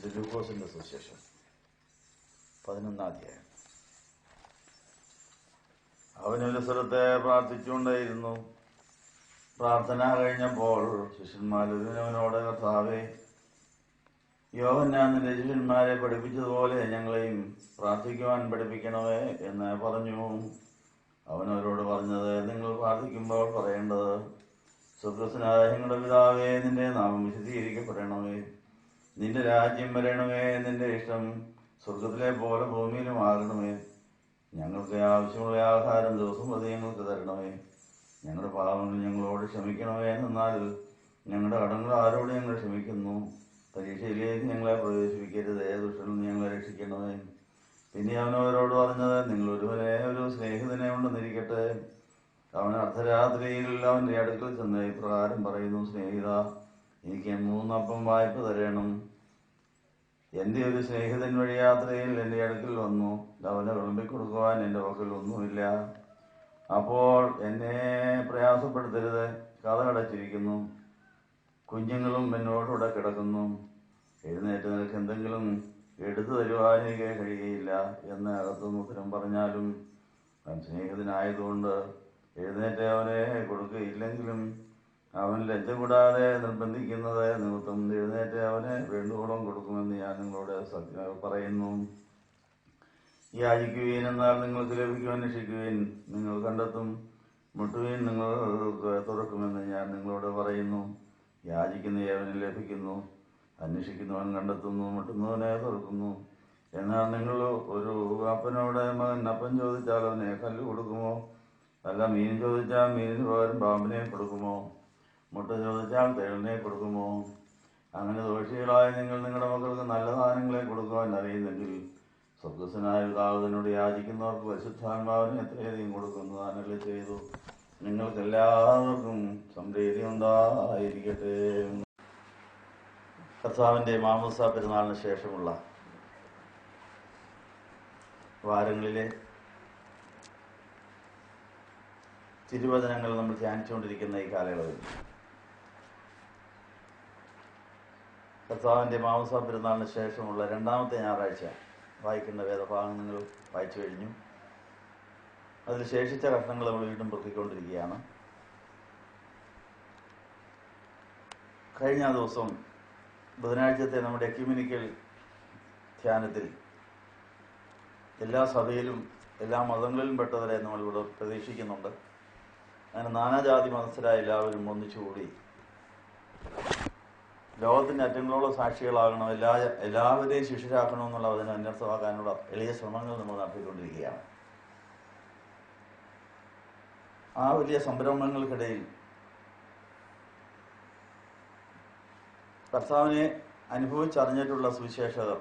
വിശുദ്ധ ലൂക്കോസിന്റെ സുവിശേഷം 11-ാം അധ്യായം. അവനൊരു സ്ഥലത്തെ പ്രാർത്ഥിച്ചുകൊണ്ടേയിരുന്നു. പ്രാർത്ഥന കഴിഞ്ഞപ്പോൾ ശിഷ്യന്മാരൊരുവനോട്, കർത്താവേ, യോഹന്നാൻ നിന്റെ ശിഷ്യന്മാരെ പഠിപ്പിച്ചതുപോലെ ഞങ്ങളെയും പ്രാർത്ഥിക്കുവാൻ പഠിപ്പിക്കണമേ എന്ന് പറഞ്ഞു. അവനവരോട് പറഞ്ഞത്, നിങ്ങൾ പ്രാർത്ഥിക്കുമ്പോൾ പറയേണ്ടത്, സ്വർഗ്ഗസ്ഥനായ ഞങ്ങളുടെ പിതാവേ, നിന്റെ നാമം വിശുദ്ധീകരിക്കപ്പെടണമേ, നിന്റെ രാജ്യം വരണമേ, നിന്റെ ഇഷ്ടം സ്വർഗത്തിലെ പോലെ ഭൂമിയിലും ആകണമേ. ഞങ്ങൾക്ക് ആവശ്യമുള്ള ആഹാരം ദിവസം പ്രതി ഞങ്ങൾക്ക് തരണമേ. ഞങ്ങളുടെ പാപങ്ങൾ ഞങ്ങളോട് ക്ഷമിക്കണമേ, എന്നാൽ ഞങ്ങളുടെ കടങ്ങൾ ആരോട് ഞങ്ങൾ ക്ഷമിക്കുന്നു. പരീക്ഷയിലേക്ക് ഞങ്ങളെ പ്രവേശിപ്പിക്കരുത്, ദുഷ്ടനിൽ ഞങ്ങളെ രക്ഷിക്കണമേ. പിന്നെ അവനവരോട് പറഞ്ഞത്, നിങ്ങൾ ഒരു സ്നേഹിതനെ ഉണ്ടെന്നിരിക്കട്ടെ. അവൻ അർദ്ധരാത്രിയിൽ അവന്റെ അടുക്കൽ ചെന്ന് ഇപ്രകാരം പറയുന്നു, സ്നേഹിത, എനിക്ക് 3 അപ്പം വായ്പ തരണം. എന്റെ ഒരു സ്നേഹിതൻ വഴി യാത്രയിൽ എന്റെ അടുക്കൽ വന്നു. അവനെ വിളമ്പിക്കൊടുക്കുവാൻ എന്റെ പക്കൽ ഒന്നുമില്ല. അപ്പോൾ എന്നെ പ്രയാസപ്പെടുത്തരുത്, കഥ അടച്ചിരിക്കുന്നു, കുഞ്ഞുങ്ങളും എന്നോടുകൂടെ കിടക്കുന്നു. എഴുന്നേറ്റ് നിനക്ക് എന്തെങ്കിലും എടുത്തു തരുവാൻ എനിക്ക് കഴിയുകയില്ല എന്ന് അകത്തുനിന്ന് ഉത്തരം പറഞ്ഞാലും അവൻ സ്നേഹിതനായതുകൊണ്ട് എഴുന്നേറ്റ് അവനെ കൊടുക്കുകയില്ലെങ്കിലും അവൻ ലജ്ജ കൂടാതെ നിർബന്ധിക്കുന്നത് നിമിത്തം എഴുന്നേറ്റ് അവനെ വേണ്ടുവോളം കൊടുക്കുമെന്ന് ഞാൻ നിങ്ങളോട് സത്യം പറയുന്നു. യാചിക്കുവീൻ, എന്നാൽ നിങ്ങൾക്ക് ലഭിക്കും. അന്വേഷിക്കുവീൻ, നിങ്ങൾ കണ്ടെത്തും. മുട്ടുവീൻ, നിങ്ങൾക്ക് തുറക്കുമെന്ന് ഞാൻ നിങ്ങളോട് പറയുന്നു. യാചിക്കുന്ന ഏവന് ലഭിക്കുന്നു, അന്വേഷിക്കുന്നവൻ കണ്ടെത്തുന്നു, മുട്ടുന്നവനെ തുറക്കുന്നു. എന്നാൽ നിങ്ങൾ ഒരു അപ്പനോട് മകൻ അപ്പം ചോദിച്ചാൽ അവനെ കല്ല് കൊടുക്കുമോ? അല്ല, മീൻ ചോദിച്ചാൽ മീനിന് പകരം പാമ്പിനെ കൊടുക്കുമോ? മുട്ട ചോദിച്ചാൽ തേളിനെ കൊടുക്കുമോ? അങ്ങനെ ദോഷികളായ നിങ്ങൾ നിങ്ങളുടെ മക്കൾക്ക് നല്ല സാധനങ്ങളെ കൊടുക്കുവാൻ അറിയുന്നെങ്കിൽ സ്വർഗ്ഗസ്ഥനായ പിതാവ് തന്നോട് യാചിക്കുന്നവർക്ക് പരിശുദ്ധാത്മാവിനെ എത്രയധികം കൊടുക്കുന്നു. താനല്ലേ ചെയ്തു. നിങ്ങൾക്ക് എല്ലാവർക്കും സമൃദ്ധി ഉണ്ടായിരിക്കട്ടെ. കർത്താവിന്റെ മാമോദിസ പെരുന്നാളിന് ശേഷമുള്ള വാരങ്ങളിലെ തിരുവചനങ്ങൾ നമ്മൾ ധ്യാനിച്ചുകൊണ്ടിരിക്കുന്ന ഈ കാലയളവിൽ കർത്താവിന്റെ മാമോദിസ പെരുന്നാളിന് ശേഷമുള്ള 2ാമത്തെ ഞായറാഴ്ച വായിക്കുന്ന വേദഭാഗം നിങ്ങൾ വായിച്ചു കഴിഞ്ഞു. അതിൽ ശേഷിച്ച കഷ്ണങ്ങൾ നമ്മൾ വീണ്ടും പൊറുക്കിക്കൊണ്ടിരിക്കുകയാണ്. കഴിഞ്ഞ ദിവസം ബുധനാഴ്ചത്തെ നമ്മുടെ എക്യുമെനിക്കൽ ധ്യാനത്തിൽ എല്ലാ സഭയിലും എല്ലാ മതങ്ങളിലും പെട്ടവരെ നമ്മളിവിടെ പ്രതീക്ഷിക്കുന്നുണ്ട്. അങ്ങനെ നാനാജാതി മതസ്ഥരായ എല്ലാവരും ഒന്നിച്ചുകൂടി ലോകത്തിന്റെ അറ്റങ്ങളോളം സാക്ഷികളാകണം, എല്ലാവരെയും ശിഷ്യരാക്കണമെന്നുള്ള അതിനെ അന്വർത്ഥമാക്കാനുള്ള എളിയ ശ്രമങ്ങൾ നമ്മൾ നടത്തിക്കൊണ്ടിരിക്കുകയാണ്. ആ വലിയ സംരംഭങ്ങൾക്കിടയിൽ കർത്താവിനെ അനുഭവിച്ചറിഞ്ഞിട്ടുള്ള സുവിശേഷകർ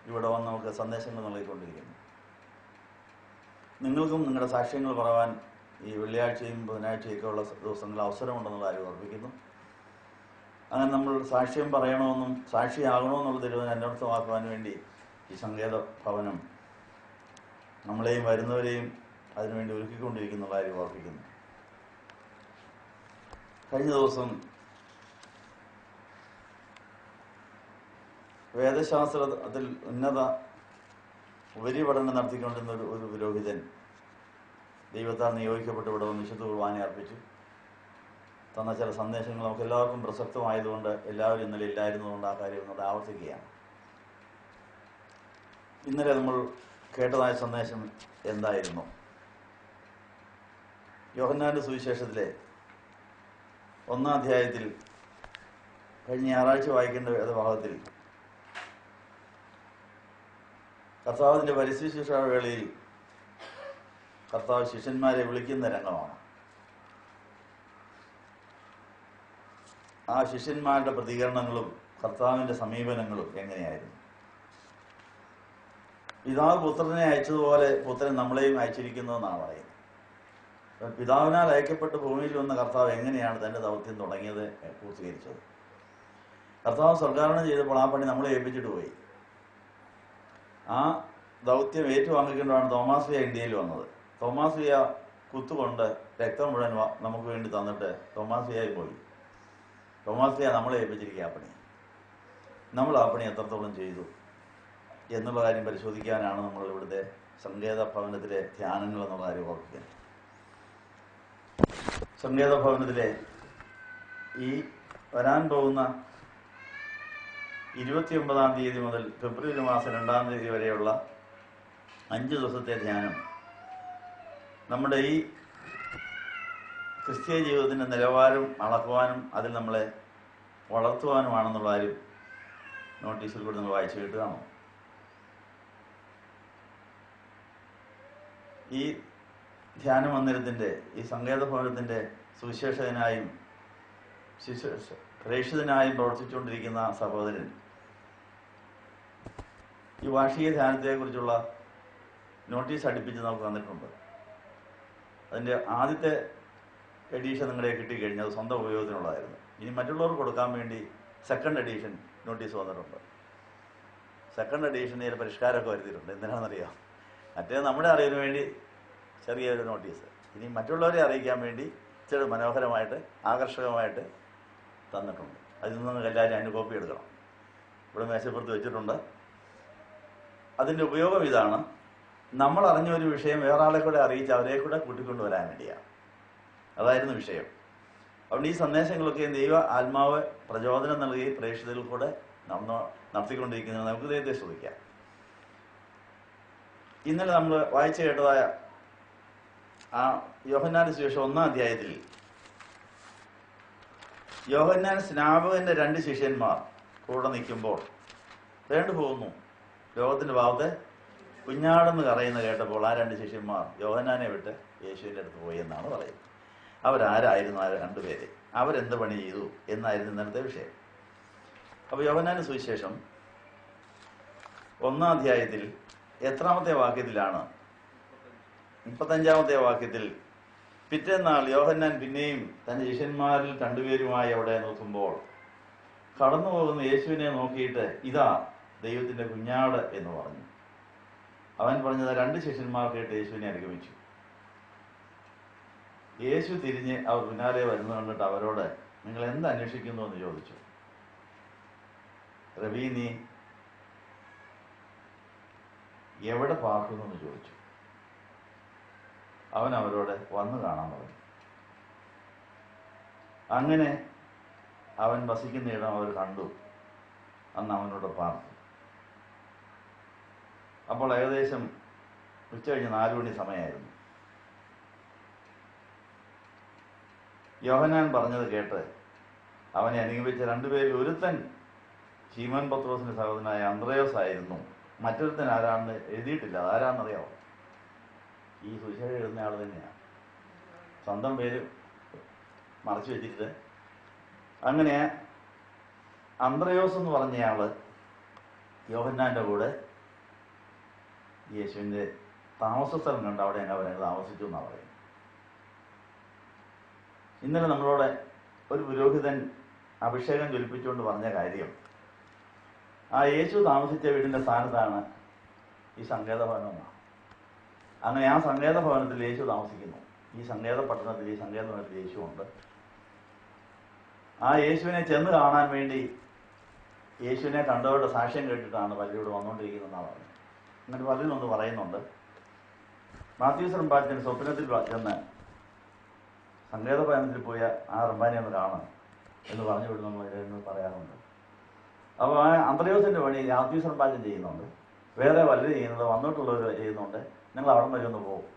ഇവിടെ വന്ന് നമുക്ക് സന്ദേശങ്ങൾ നൽകിക്കൊണ്ടിരിക്കുന്നു. നിങ്ങൾക്കും നിങ്ങളുടെ സാക്ഷ്യങ്ങൾ പറയാൻ ഈ വെള്ളിയാഴ്ചയും ബുധനാഴ്ചയൊക്കെ ഉള്ള ദിവസങ്ങളിൽ അവസരമുണ്ടെന്നുള്ള കാര്യം ഓർപ്പിക്കുന്നു. അങ്ങനെ നമ്മൾ സാക്ഷ്യം പറയണമെന്നും സാക്ഷിയാകണമെന്നുള്ള തിരുവചനം അന്വർത്ഥമാക്കുവാൻ വേണ്ടി ഈ സങ്കേത ഭവനം നമ്മളെയും വരുന്നവരെയും അതിനുവേണ്ടി ഒരുക്കിക്കൊണ്ടിരിക്കുന്ന കാര്യം ഓർപ്പിക്കുന്നു. കഴിഞ്ഞ ദിവസം വേദശാസ്ത്രത്തിൽ ഉന്നത ഉപരിപഠനം നടത്തിക്കൊണ്ടിരുന്ന ഒരു പുരോഹിതൻ ദൈവത്താൽ നിയോഗിക്കപ്പെട്ട് ഇവിടെ വന്ന് വിശുദ്ധ കുർബാന അർപ്പിച്ചു. തന്ന ചില സന്ദേശങ്ങൾ നമുക്ക് എല്ലാവർക്കും പ്രസക്തമായതുകൊണ്ട് എല്ലാവരും ഇന്നലെ ഇല്ലായിരുന്നതുകൊണ്ട് ആ കാര്യം ഒന്നുകൂടെ ആവർത്തിക്കുകയാണ്. ഇന്നലെ നമ്മൾ കേട്ടതായ സന്ദേശം എന്തായിരുന്നു? യോഹന്നാന്റെ സുവിശേഷത്തിലെ 1-ാം അധ്യായത്തിൽ കഴിഞ്ഞ ഞായറാഴ്ച വായിക്കേണ്ട വേദഭാഗത്തിൽ കർത്താവിന്റെ പരിശുശ്രൂഷ വേളയിൽ കർത്താവ് ശിഷ്യന്മാരെ വിളിക്കുന്ന രംഗമാണ്. ആ ശിഷ്യന്മാരുടെ പ്രതികരണങ്ങളും കർത്താവിന്റെ സമീപനങ്ങളും എങ്ങനെയായിരുന്നു? പിതാവ് പുത്രനെ അയച്ചതുപോലെ പുത്രൻ നമ്മളെയും അയച്ചിരിക്കുന്നതെന്നാണ് പറയുന്നത്. പിതാവിനാൽ അയക്കപ്പെട്ട് ഭൂമിയിൽ വന്ന കർത്താവ് എങ്ങനെയാണ് തന്റെ ദൗത്യം തുടങ്ങിയത്, പൂർത്തീകരിച്ചത്? കർത്താവ് സ്വർഗ്ഗാരോഹണം ചെയ്തപ്പോൾ ആ പണി നമ്മളെ ഏൽപ്പിച്ചിട്ട് പോയി. ആ ദൗത്യം ഏറ്റുവാങ്ങിക്കൊണ്ടാണ് തോമാസ്ലിയ ഇന്ത്യയിൽ വന്നത്. തോമാസ്ലിയ കുത്തുകൊണ്ട് രക്തം മുഴുവൻ നമുക്ക് വേണ്ടി തന്നിട്ട് തോമാസ്ലിയായി പോയി. തോമാസ്ലിയ നമ്മളെ ഏൽപ്പിച്ചിരിക്കുക ആ പണി. നമ്മൾ ആ പണി എത്രത്തോളം ചെയ്തു എന്നുള്ള കാര്യം പരിശോധിക്കാനാണ് നമ്മൾ ഇവിടുത്തെ സങ്കേത ഭവനത്തിലെ ധ്യാനങ്ങൾ എന്നുള്ള കാര്യം ഓർക്കുക. സങ്കേത ഭവനത്തിലെ ഈ വരാൻ പോകുന്ന 29-ാം തീയതി മുതൽ ഫെബ്രുവരി മാസം 2-ാം തീയതി വരെയുള്ള 5 ദിവസത്തെ ധ്യാനം നമ്മുടെ ഈ ക്രിസ്തീയ ജീവിതത്തിൻ്റെ നിലവാരം അളക്കുവാനും അതിൽ നമ്മളെ വളർത്തുവാനുമാണെന്നുള്ള കാര്യം നോട്ടീസിൽ കൂടി നിങ്ങൾ വായിച്ചു കേട്ടുകയാണോ? ഈ ധ്യാന മന്ദിരത്തിൻ്റെ ഈ സങ്കേത ഭവനത്തിൻ്റെ സുവിശേഷകനായും പ്രേക്ഷിതനായും പ്രവർത്തിച്ചുകൊണ്ടിരിക്കുന്ന സഹോദരൻ ഈ വാർഷിക ധ്യാനത്തെക്കുറിച്ചുള്ള നോട്ടീസ് അടുപ്പിച്ച് നമുക്ക് തന്നിട്ടുണ്ട്. അതിൻ്റെ ആദ്യത്തെ എഡീഷൻ നിങ്ങളെ കിട്ടിക്കഴിഞ്ഞാൽ അത് സ്വന്തം ഉപയോഗത്തിനുള്ളതായിരുന്നു. ഇനി മറ്റുള്ളവർക്ക് കൊടുക്കാൻ വേണ്ടി സെക്കൻഡ് എഡീഷൻ നോട്ടീസ് വന്നിട്ടുണ്ട്. സെക്കൻഡ് എഡീഷന് ചില പരിഷ്കാരമൊക്കെ വരുത്തിയിട്ടുണ്ട്. എന്തിനാണെന്നറിയാം? മറ്റേ നമ്മുടെ അറിവിന് വേണ്ടി ചെറിയൊരു നോട്ടീസ്, ഇനി മറ്റുള്ളവരെ അറിയിക്കാൻ വേണ്ടി ഇച്ചിരി മനോഹരമായിട്ട് ആകർഷകമായിട്ട് തന്നിട്ടുണ്ട്. അതിൽ നിന്ന് എല്ലാവരും അതിന് കോപ്പി എടുക്കണം. ഇവിടെ മേശപ്പുറത്ത് വെച്ചിട്ടുണ്ട്. അതിൻ്റെ ഉപയോഗം ഇതാണ്: നമ്മൾ അറിഞ്ഞ ഒരു വിഷയം വേറെ ആളെ കൂടെ അറിയിച്ച് അവരെ കൂടെ കൂട്ടിക്കൊണ്ടുവരാൻ വേണ്ടിയാണ്. അതായിരുന്നു വിഷയം. അതുകൊണ്ട് ഈ സന്ദേശങ്ങളൊക്കെ ദൈവ ആത്മാവ് പ്രചോദനം നൽകി പ്രേക്ഷിതരിൽ കൂടെ നടത്തിക്കൊണ്ടിരിക്കുന്നത് നമുക്ക് ദൈവത്തെ സ്തുതിക്കാം. ഇന്നലെ നമ്മൾ വായിച്ചു കേട്ടതായ ആ യോഹന്നാന്റെ സുവിശേഷം 1-ാം അധ്യായത്തിൽ യോഹന്നാൻ സ്നാപകന്റെ 2 ശിഷ്യന്മാർ കൂടെ നിൽക്കുമ്പോൾ വേണ്ടു പോകുന്നു. ലോകത്തിന്റെ ഭാവത്തെ കുഞ്ഞാടെന്ന് കറയുന്ന കേട്ടപ്പോൾ ആ 2 ശിഷ്യന്മാർ യോഹന്നാനെ വിട്ട് യേശുവിൻ്റെ അടുത്ത് പോയി എന്നാണ് പറയുന്നത്. അവരാരായിരുന്നു ആ 2 പേര്? അവരെന്ത് പണി ചെയ്തു എന്നായിരുന്നു ഇന്നലത്തെ വിഷയം. അപ്പോൾ യോഹന്നാന്റെ സുവിശേഷം 1-ാം അധ്യായത്തിൽ എത്രാമത്തെ വാക്യത്തിലാണ്? 35-ാമത്തെ വാക്യത്തിൽ, പിറ്റേന്നാൾ യോഹന്നാൻ പിന്നെയും തന്റെ ശിഷ്യന്മാരിൽ 2 പേരുമായി അവിടെ നോക്കുമ്പോൾ കടന്നു പോകുന്ന യേശുവിനെ നോക്കിയിട്ട് ഇതാ ദൈവത്തിന്റെ കുഞ്ഞാട് എന്ന് പറഞ്ഞു. അവൻ പറഞ്ഞത് 2 ശിഷ്യന്മാർ കേട്ട് യേശുവിനെ അനുഗമിച്ചു. യേശു തിരിഞ്ഞ് അവർ പിന്നാലെ വരുന്നത് കണ്ടിട്ട് അവരോട്, നിങ്ങൾ എന്ത് അന്വേഷിക്കുന്നു എന്ന് ചോദിച്ചു. റബീ, നീ എവിടെ പാർക്കുന്നു എന്ന് ചോദിച്ചു. അവൻ അവരോട് വന്നു കാണാൻ പറഞ്ഞു. അങ്ങനെ അവൻ വസിക്കുന്ന ഇടം അവർ കണ്ടു. അന്ന് അവനോട് പാർത്തു. അപ്പോൾ ഏകദേശം ഉച്ചകഴിഞ്ഞ് 4 മണി സമയമായിരുന്നു. യോഹന്നാൻ പറഞ്ഞത് കേട്ട് അവനെ അനുഗമിച്ച 2 പേരിൽ ഒരുത്തൻ ശീമോൻ പത്രോസിന്റെ സഹോദരനായ അന്ത്രയോസ് ആയിരുന്നു. മറ്റൊരുത്തൻ ആരാണെന്ന് എഴുതിയിട്ടില്ല. അതാരാണെന്നറിയാമോ? ഈ സുവിശേഷം എഴുതുന്ന ആൾ തന്നെയാണ്. സ്വന്തം പേര് മറച്ചു വെച്ചിട്ട്. അങ്ങനെ അന്ത്രയോസ് എന്ന് പറഞ്ഞയാള് യോഹന്നാന്റെ കൂടെ യേശുവിൻ്റെ താമസ സ്ഥലം കണ്ട് അവിടെ അവരെ താമസിച്ചു എന്നാണ് പറയുന്നത്. ഇന്നലെ നമ്മളോട് ഒരു പുരോഹിതൻ അഭിഷേകം ജ്വലിപ്പിച്ചുകൊണ്ട് പറഞ്ഞ കാര്യം, ആ യേശു താമസിച്ച വീടിൻ്റെ സ്ഥാനത്താണ് ഈ സങ്കേത ഭവനം എന്നാണ്. അങ്ങനെ ആ സങ്കേത ഭവനത്തിൽ യേശു താമസിക്കുന്നു. ഈ സങ്കേത പട്ടണത്തിൽ, ഈ സങ്കേത ഭവനത്തിൽ യേശു ഉണ്ട്. ആ യേശുവിനെ ചെന്ന് കാണാൻ വേണ്ടി യേശുവിനെ കണ്ടവരുടെ സാക്ഷ്യം കേട്ടിട്ടാണ് പലരോട് വന്നുകൊണ്ടിരിക്കുന്നതെന്നാണ് പറഞ്ഞത്. എന്നിട്ട് പലരിലൊന്ന് പറയുന്നുണ്ട്. മാത്യൂസ് റമ്പാച്ചൻ സ്വപ്നത്തിൽ ചെന്ന് സങ്കേത ഭവനത്തിൽ പോയ ആ റമ്പാനെ ഒന്ന് കാണാം എന്ന് പറഞ്ഞു വിടുന്നു പറയാറുണ്ട്. അപ്പോൾ ആ അന്ത്രയോസിന്റെ പണി മാത്യൂസ് റമ്പാച്ചൻ ചെയ്യുന്നുണ്ട്, വേറെ പലരും ചെയ്യുന്നുണ്ട്, വന്നിട്ടുള്ളവർ ചെയ്യുന്നുണ്ട്. നിങ്ങൾ അവിടെ വരെ ഒന്ന് പോകും.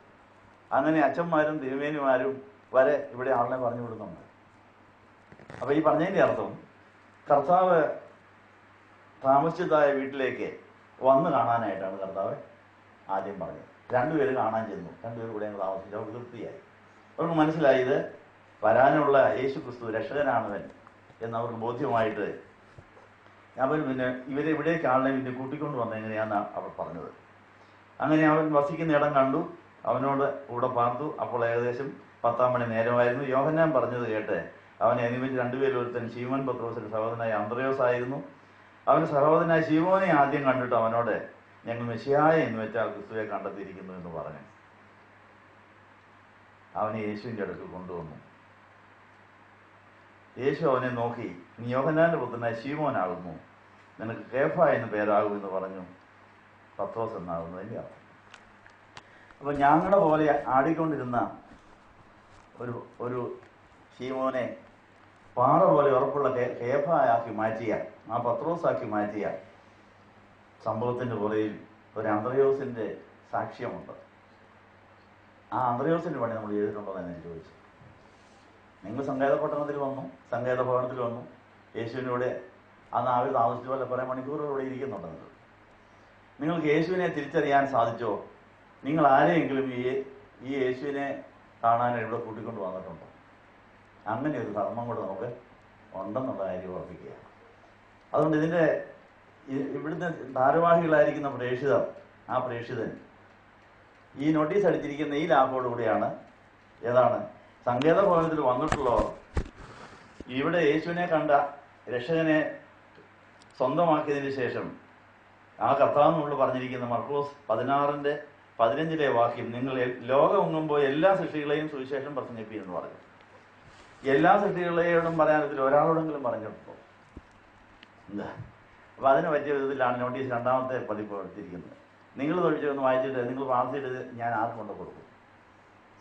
അങ്ങനെ അച്ഛന്മാരും തിരുമേനിമാരും വരെ ഇവിടെ ആളിനെ പറഞ്ഞു വിടുന്നുണ്ട്. അപ്പൊ ഈ പറഞ്ഞതിന്റെ അർത്ഥം, കർത്താവ് താമസിച്ചതായ വീട്ടിലേക്ക് വന്ന് കാണാനായിട്ടാണ് കർത്താവ് ആദ്യം പറഞ്ഞത്. 2 പേര് കാണാൻ ചെന്നു. 2 പേര് കൂടെ താമസിച്ചു. അവർക്ക് തൃപ്തിയായി. അവർക്ക് മനസ്സിലായി ഇത് വരാനുള്ള യേശു ക്രിസ്തു രക്ഷകനാണവൻ എന്നവർക്ക് ബോധ്യമായിട്ട് അവൻ പിന്നെ ഇവരെ ഇവിടേക്ക് ആളിനെ പിന്നെ കൂട്ടിക്കൊണ്ട് വന്നത് എങ്ങനെയാണെന്നാണ് അവർ പറഞ്ഞത്. അങ്ങനെ അവൻ വസിക്കുന്ന ഇടം കണ്ടു, അവനോട് കൂടെ പാർത്തു. അപ്പോൾ ഏകദേശം 10-ാം മണി നേരമായിരുന്നു. യോഹന്നാൻ പറഞ്ഞത് കേട്ട് അവനെ അനുവദിച്ച് 2 പേരിൽ ഒരുത്തൻ ശീമോൻ പത്രോസിന്റെ സഹോദരനായ അന്ത്രയോസ് ആയിരുന്നു. അവന്റെ സഹോദരനായ ശീമോനെ ആദ്യം കണ്ടിട്ട് അവനോട്, ഞങ്ങൾ മെശിഹായ എന്ന് വെച്ചാൽ ക്രിസ്തുവെ കണ്ടെത്തിയിരിക്കുന്നു എന്ന് പറഞ്ഞു. അവനെ യേശുവിൻ്റെ അടുത്ത് കൊണ്ടുവന്നു. യേശു അവനെ നോക്കി, നീ യോഹന്നാന്റെ പുത്രനായ ശീമോനാകുന്നു, നിനക്ക് കേഫ എന്ന് പേരാകുമെന്ന് പറഞ്ഞു. പത്രോസ് എന്നാകുന്നതിൻ്റെ അർത്ഥം. അപ്പം ഞങ്ങളുടെ പോലെ ആടിക്കൊണ്ടിരുന്ന ഒരു ശീമോനെ പാറ പോലെ ഉറപ്പുള്ള കേഫായാക്കി മാറ്റിയ, ആ പത്രോസാക്കി മാറ്റിയ സംഭവത്തിൻ്റെ പുറയിൽ ഒരു അന്ത്രയോസിൻ്റെ സാക്ഷ്യമുണ്ട്. ആ അന്ത്രയോസിൻ്റെ പണി നമ്മൾ ചെയ്തിട്ടുണ്ടോ എന്ന് ഞാൻ ചോദിച്ചു. നിങ്ങൾ സങ്കേതപട്ടണത്തിൽ വന്നു, സങ്കേതഭവനത്തിൽ വന്നു, യേശുവിനൂടെ ആ നാവിൽ താമസിച്ചു പോലെ കുറേ മണിക്കൂറുകൾ ഇരിക്കുന്നുണ്ട്. നിങ്ങൾക്ക് യേശുവിനെ തിരിച്ചറിയാൻ സാധിച്ചോ? നിങ്ങൾ ആരെയെങ്കിലും ഈ യേശുവിനെ കാണാൻ ഇവിടെ കൂട്ടിക്കൊണ്ട് വന്നിട്ടുണ്ടോ? അങ്ങനെ ഒരു ധർമ്മം കൂടെ നമുക്ക് ഉണ്ടെന്നുള്ള കാര്യം ഓർപ്പിക്കുക. അതുകൊണ്ട് ഇവിടുത്തെ ഭാരവാഹികളായിരിക്കുന്ന പ്രേക്ഷിതർ, ആ പ്രേക്ഷിതൻ ഈ നോട്ടീസ് അടിച്ചിരിക്കുന്ന ഈ ലാഭോടുകൂടിയാണ് ഏതാണ് സങ്കേതഭവനത്തിൽ വന്നിട്ടുള്ളവർ ഇവിടെ യേശുവിനെ കണ്ട രക്ഷകനെ സ്വന്തമാക്കിയതിന് ശേഷം ആ കർത്താവിനോട് പറഞ്ഞിരിക്കുന്ന മർക്കോസ് 16:15 വാക്യം, നിങ്ങൾ ലോകമെങ്ങുമ്പോൾ എല്ലാ സൃഷ്ടികളെയും സുവിശേഷം പ്രസംഗിപ്പിക്കുന്നു പറഞ്ഞു. എല്ലാ സൃഷ്ടികളെയോടും പറയാനത്തിൽ ഒരാളോടെങ്കിലും പറഞ്ഞിട്ടുണ്ടോ? എന്താ? അപ്പം അതിന് പറ്റിയ വിധത്തിലാണ് നോട്ടീസ് 2ാമത്തെ പതിപ്പ് എടുത്തിരിക്കുന്നത്. നിങ്ങൾ തൊഴിച്ചൊന്ന് വായിച്ചിട്ട് നിങ്ങൾ പ്രാർത്ഥിച്ചിട്ട് ഞാൻ ആർക്കും കൊണ്ട് കൊടുക്കും.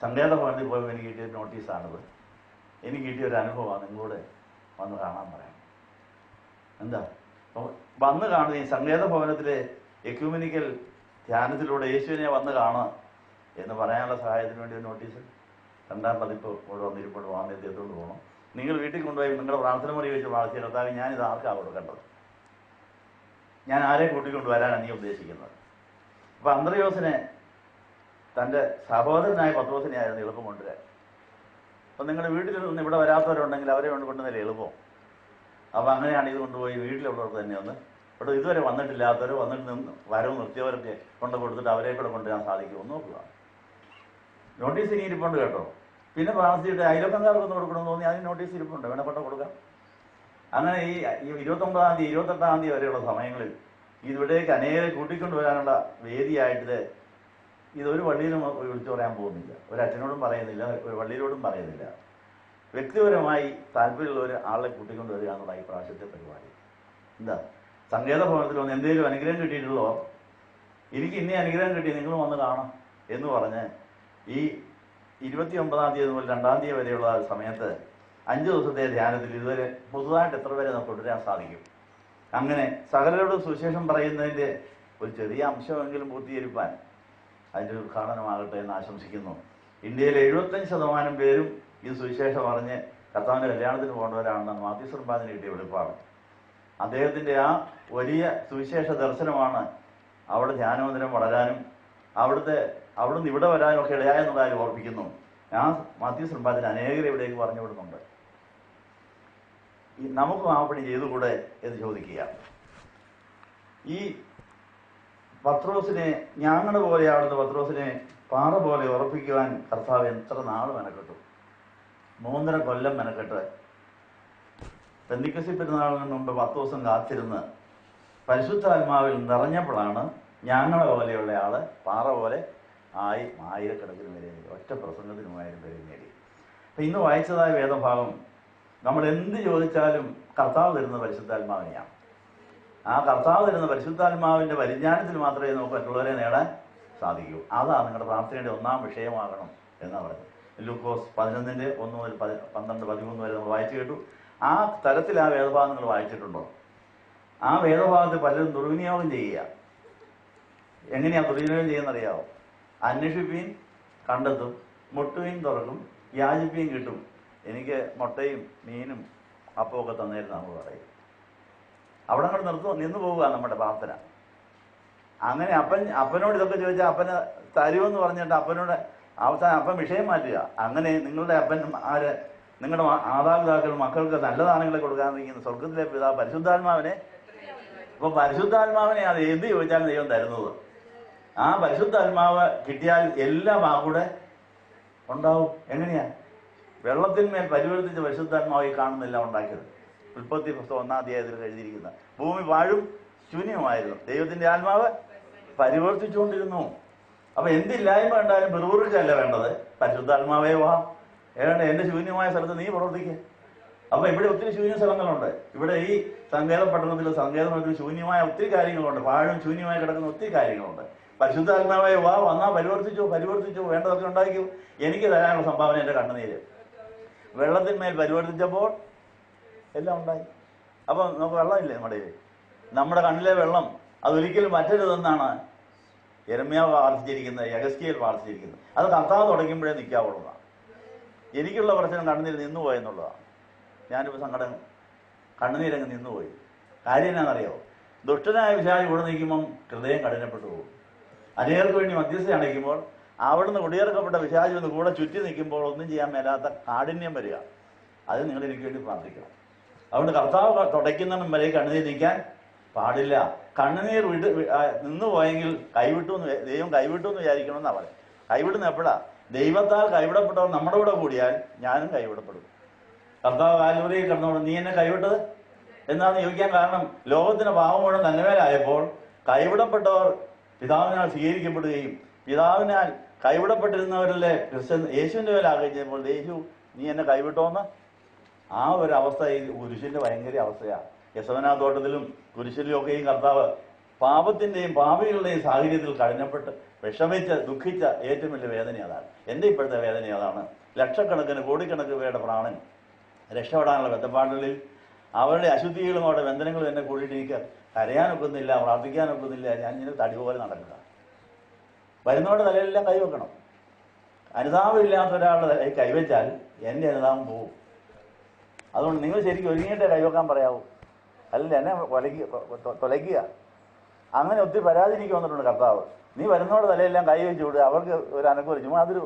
സങ്കേതഭവനത്തിൽ പോയപ്പോൾ എനിക്ക് കിട്ടിയ നോട്ടീസാണിത്. എനിക്ക് കിട്ടിയൊരു അനുഭവമാണ്. നിങ്ങളോട് വന്ന് കാണാൻ പറയാം. എന്താ? വന്ന് കാണുകയും സങ്കേതഭവനത്തിലെ എക്യൂമെനിക്കൽ ധ്യാനത്തിലൂടെ യേശുവിനെ വന്ന് കാണുക എന്ന് പറയാനുള്ള സഹായത്തിന് വേണ്ടി ഒരു നോട്ടീസ് 2ാം പതിപ്പ് ഇവിടെ വന്നിരിപ്പോൾ വാങ്ങി എത്തിക്കൊണ്ട് പോകണം. നിങ്ങൾ വീട്ടിൽ കൊണ്ടുപോയി നിങ്ങളുടെ പ്രാർത്ഥന മുറി വെച്ച് പ്രാർത്ഥിച്ച കർത്താവ്, ഞാനിത് ആർക്കാണ് കൊടുക്കേണ്ടത്? ഞാൻ ആരെ കൂട്ടിക്കൊണ്ട് വരാനാണ് നീ ഉദ്ദേശിക്കുന്നത്? അപ്പം അന്ത്രയോസിനെ തൻ്റെ സഹോദരനായ പത്രോസിനെ ആയിരുന്നു എളുപ്പം കൊണ്ടുവരാൻ. അപ്പം നിങ്ങളുടെ വീട്ടിൽ നിന്ന് ഇവിടെ വരാത്തവരുണ്ടെങ്കിൽ അവരെ കൊണ്ടുവന്നല്ലേ എളുപ്പം. അപ്പം അങ്ങനെയാണ് ഇത് കൊണ്ടുപോയി വീട്ടിലുള്ളവർക്ക് തന്നെ ഒന്ന് ഇവിടെ ഇതുവരെ വന്നിട്ടില്ലാത്തവർ വന്നിട്ട് വരവ് നിർത്തിയവരൊക്കെ കൊണ്ട് കൊടുത്തിട്ട് അവരെ കൂടെ കൊണ്ടുവരാൻ സാധിക്കുമെന്ന് നോക്കുക. നോട്ടീസ് ഇനി ഇരിപ്പുണ്ട് കേട്ടോ. പിന്നെ പ്രാർത്ഥിച്ചിട്ട് അയൽവക്കക്കാർക്കൊന്ന് കൊടുക്കണമെന്ന് തോന്നി അതിന് നോട്ടീസ് ഇരിപ്പുണ്ട്, വേണപ്പെട്ട കൊടുക്കാം. അങ്ങനെ ഈ 29-ാം തീയതി 28-ാം തീയതി വരെയുള്ള സമയങ്ങളിൽ ഇതിവിടേക്ക് അനേകം കൂട്ടിക്കൊണ്ടുവരാനുള്ള വേദിയായിട്ട് ഇതൊരു പള്ളിയിലും വിളിച്ചു പറയാൻ പോകുന്നില്ല, ഒരു അച്ഛനോടും പറയുന്നില്ല, ഒരു പള്ളിയിലോടും പറയുന്നില്ല. വ്യക്തിപരമായി താല്പര്യമുള്ള ഒരു ആളെ കൂട്ടിക്കൊണ്ടുവരിക എന്നുള്ള ഈ പ്രാവശ്യത്തെ പരിപാടി. എന്താ? സങ്കേതഭവനത്തിൽ വന്ന് എന്തെങ്കിലും അനുഗ്രഹം കിട്ടിയിട്ടുള്ളോ? എനിക്ക് ഇന്നേ അനുഗ്രഹം കിട്ടി, നിങ്ങൾ വന്ന് കാണാം എന്ന് പറഞ്ഞ് ഈ 29-ാം തീയതി മുതൽ 2-ാം തീയതി വരെയുള്ള സമയത്ത് 5 ദിവസത്തെ ധ്യാനത്തിൽ ഇതുവരെ പുതുതായിട്ട് എത്ര പേരെ നമുക്ക് കൊണ്ടുവരാൻ സാധിക്കും? അങ്ങനെ സകലരോടും സുവിശേഷം പറയുന്നതിൻ്റെ ഒരു ചെറിയ അംശമെങ്കിലും പൂർത്തീകരിക്കാൻ അതിൻ്റെ ഉദ്ഘാടനമാകട്ടെ എന്ന് ആശംസിക്കുന്നു. ഇന്ത്യയിലെ 75% പേരും ഈ സുവിശേഷം പറഞ്ഞ് കർത്താവിൻ്റെ കല്യാണത്തിന് പോകേണ്ടവരാണെന്ന് മാത്യു സർബാദിന് കിട്ടിയ വെളിപ്പാട്. അദ്ദേഹത്തിൻ്റെ ആ വലിയ സുവിശേഷ ദർശനമാണ് അവിടെ ധ്യാനമന്ദിരം വളരാനും അവിടുന്ന് ഇവിടെ വരാനും ഒക്കെ ഇടയായെന്നുള്ള കാര്യം ഓർപ്പിക്കുന്നു. ആ മാത്യു സർബാദിന് അനേകരെ ഇവിടേക്ക് പറഞ്ഞു വിടുന്നുണ്ട്. നമുക്കും ആ പണി ചെയ്തുകൂടെ എന്ന് ചോദിക്കുക. ഈ പത്രോസിനെ ഞങ്ങളുടെ പോലെയാവുന്ന പത്രോസിനെ പാറ പോലെ ഉറപ്പിക്കുവാൻ കർത്താവ് എത്ര നാൾ മെനക്കെട്ടു? 3.5 കൊല്ലം മെനക്കെട്ട് പെന്തിക്കോസ്തി പെരുന്നാളിന് മുമ്പ് 10 ദിവസം കാത്തിരുന്ന് പരിശുദ്ധാത്മാവിൽ നിറഞ്ഞപ്പോഴാണ് ഞങ്ങളെ പോലെയുള്ള ആള് പാറ പോലെ ആയി 1000കണക്കിന് പേരെ ഒറ്റ പ്രസംഗത്തിന് 1000 പേരെ നേടി. അപ്പം ഇന്ന് വായിച്ചതായ വേദഭാഗം നമ്മൾ എന്ത് ചോദിച്ചാലും കർത്താവ് തരുന്ന പരിശുദ്ധാത്മാവിനെയാണ്. ആ കർത്താവ് തരുന്ന പരിശുദ്ധാത്മാവിൻ്റെ പരിജ്ഞാനത്തിൽ മാത്രമേ നമുക്ക് മറ്റുള്ളവരെ നേടാൻ സാധിക്കൂ. അതാണ് നിങ്ങളുടെ പ്രാർത്ഥനയുടെ 1-ാം വിഷയമാകണം എന്നാണ് പറഞ്ഞത്. ലൂക്കോസ് 11:1 മുതൽ 12-13 വരെ നമ്മൾ വായിച്ചു കേട്ടു. ആ തരത്തിൽ ആ വേദഭാഗം നിങ്ങൾ വായിച്ചിട്ടുണ്ടോ? ആ വേദഭാഗത്ത് പലരും ദുർവിനിയോഗം ചെയ്യുക. എങ്ങനെയാണ് ദുർവിനിയോഗം ചെയ്യുന്നറിയാവോ? അന്വേഷിപ്പീൻ കണ്ടെത്തും, മുട്ടുവീൻ തുറക്കും, യാചിപ്പീൻ കിട്ടും. എനിക്ക് മുട്ടയും മീനും അപ്പമൊക്കെ തന്നേരുന്ന നമ്മൾ പറയും. അവിടെ അങ്ങോട്ട് നിന്ന് പോവുക നമ്മുടെ പ്രാർത്ഥന. അങ്ങനെ അപ്പനോട് ഇതൊക്കെ ചോദിച്ചാൽ അപ്പന് തരുമെന്ന് പറഞ്ഞിട്ട് അപ്പനോട് അവസാനം അപ്പൻ വിഷയം മാറ്റുക. അങ്ങനെ നിങ്ങളുടെ അപ്പൻ നിങ്ങളുടെ മാതാപിതാക്കൾ മക്കൾക്ക് നല്ല ദാനങ്ങളെ കൊടുക്കാതിരിക്കുന്ന സ്വർഗത്തിലെ പിതാവ് പരിശുദ്ധാത്മാവിനെ, ഇപ്പൊ പരിശുദ്ധാത്മാവിനെ അത് എന്ത് ചോദിച്ചാലും ദൈവം തരുന്നത്. ആ പരിശുദ്ധാത്മാവ് കിട്ടിയാൽ എല്ലാം ആ കൂടെ ഉണ്ടാവും. എങ്ങനെയാ? വെള്ളത്തിന്മേൽ പരിവർത്തിച്ച പരിശുദ്ധാത്മാവ് കാണുന്നില്ല ഉണ്ടാക്കിയത്. ഉൽപ്പത്തി പുസ്തകം 1-ാം അധ്യായത്തിൽ എഴുതിയിരിക്കുന്ന ഭൂമി വാഴും ശൂന്യമായിരുന്നു, ദൈവത്തിന്റെ ആത്മാവ് പരിവർത്തിച്ചുകൊണ്ടിരുന്നു. അപ്പൊ എന്തില്ലായ്മ ഉണ്ടായാലും പിറുപിറുക്കല്ല വേണ്ടത്, പരിശുദ്ധാത്മാവേ വാ, ഏതാണ്ട് എന്റെ ശൂന്യമായ സ്ഥലത്ത് നീ പ്രവർത്തിക്കുക. അപ്പൊ ഇവിടെ ഒത്തിരി ശൂന്യ സ്ഥലങ്ങളുണ്ട്. ഇവിടെ ഈ സങ്കേത പട്ടണത്തിൽ സങ്കേതത്തിൽ ശൂന്യമായ ഒത്തിരി കാര്യങ്ങളുണ്ട്. പാഴും ശൂന്യമായി കിടക്കുന്ന ഒത്തിരി കാര്യങ്ങളുണ്ട്. പരിശുദ്ധാത്മാവായ വാ വന്നാൽ പരിവർത്തിച്ചു വേണ്ടതൊക്കെ ഉണ്ടാക്കൂ. എനിക്ക് തരാനുള്ള സംഭാവന എൻ്റെ കണ്ണുനീര്. വെള്ളത്തിന്മേൽ പരിവർത്തിച്ചപ്പോൾ എല്ലാം ഉണ്ടായി. അപ്പൊ നമുക്ക് വെള്ളമില്ലേ നമ്മുടെ കണ്ണിലെ വെള്ളം അതൊരിക്കലും മറ്റരുതെന്നാണ് യെരമ്യാവ് പ്രാർത്ഥിച്ചിരിക്കുന്നത്, യെഹെസ്കേൽ പ്രാർത്ഥിച്ചിരിക്കുന്നത്. അത് കർത്താവ് തുടങ്ങുമ്പോഴേ നിൽക്കാവുള്ളതാണ്. എനിക്കുള്ള പ്രശ്നം കണ്ണുനീര് നിന്നുപോയെന്നുള്ളതാണ്. ഞാനിപ്പോൾ സങ്കടം കണ്ണുനീരങ്ങ് നിന്നുപോയി. കാര്യം എന്നാണെന്നറിയോ? ദുഷ്ടനായ പിശാച് കൂടെ നിൽക്കുമ്പം ഹൃദയം കഠിനപ്പെട്ടു പോകും. അനേകർക്ക് വേണ്ടി മധ്യസ്ഥ അണയ്ക്കുമ്പോൾ അവിടുന്ന് കുടിയിറക്കപ്പെട്ട പിശാച് ഒന്ന് കൂടെ ചുറ്റി നിൽക്കുമ്പോൾ ഒന്നും ചെയ്യാൻ മേലാത്ത കാഠിന്യം വരിക. അത് നിങ്ങൾ എനിക്ക് വേണ്ടി പ്രാർത്ഥിക്കണം. അതുകൊണ്ട് കർത്താവ് തുടയ്ക്കുന്നതിനും വരെ കണ്ണുനീർ നിൽക്കാൻ പാടില്ല. കണ്ണുനീർ നിന്നു പോയെങ്കിൽ ദൈവം കൈവിട്ടു എന്ന് വിചാരിക്കണമെന്നാണ് പറയുന്നത്. കൈവിടുന്ന എപ്പോഴാ? ദൈവത്താൽ കൈവിടപ്പെട്ടവർ നമ്മുടെ കൂടെ കൂടിയാൽ ഞാനും കൈവിടപ്പെടും. കർത്താവ് കാൽവരിയിൽ കിടന്നോണ്ട് നീ എന്നെ കൈവിട്ടത് എന്നാണ് ചോദിക്കാൻ കാരണം, ലോകത്തിന് പാപം മുഴുവൻ തന്മേലായപ്പോൾ കൈവിടപ്പെട്ടവർ പിതാവിനാൽ സ്വീകരിക്കപ്പെടുകയും പിതാവിനാൽ കൈവിടപ്പെട്ടിരുന്നവരിലെ യേശുവിൻ്റെ മേലാകുകയും ചെയ്യുമ്പോൾ യേശു നീ എന്നെ കൈവിട്ടോന്ന് ആ ഒരു അവസ്ഥ ഈ കുരിശിന്റെ ഭയങ്കര അവസ്ഥയാണ്. യശവനാ തോട്ടത്തിലും കുരിശിലും ഒക്കെയും കർത്താവ് പാപത്തിന്റെയും പാപികളുടെയും സാഹചര്യത്തിൽ കഠിനപ്പെട്ട് വിഷമിച്ച് ദുഃഖിച്ച ഏറ്റവും വലിയ വേദന അതാണ്. എൻ്റെ ഇപ്പോഴത്തെ വേദന അതാണ്. ലക്ഷക്കണക്കിന് കോടിക്കണക്കിന് പേരുടെ പ്രാണൻ രക്ഷപ്പെടാനുള്ള ബന്ധപ്പാടുകളിൽ അവരുടെ അശുദ്ധികളും അവരുടെ ബന്ധനങ്ങളും എന്നെ കൂടിയിട്ട് എനിക്ക് കരയാനൊക്കുന്നില്ല, പ്രാർത്ഥിക്കാനൊക്കുന്നില്ല. ഞാൻ ഇങ്ങനെ തടി പോലെ നടക്കുക. വരുന്നവരുടെ തലയിലെല്ലാം കൈവെക്കണം. അനുതാപമില്ലാത്ത ഒരാളുടെ കൈവച്ചാൽ എൻ്റെ അനുതാപം പോകും. അതുകൊണ്ട് നിങ്ങൾ ശരിക്കും ഒരുങ്ങിയിട്ടേ കൈവെക്കാൻ പറയാവൂ. അല്ല എന്നെ തൊലയ്ക്കുക. അങ്ങനെ ഒത്തിരി പരാതി എനിക്ക് വന്നിട്ടുണ്ട് കർത്താവ്. നീ വരുന്നവരുടെ തലയെല്ലാം കൈവച്ച് വിടുക, അവർക്ക് ഒരു അനക്കം ചുമ്മാ അതൊരു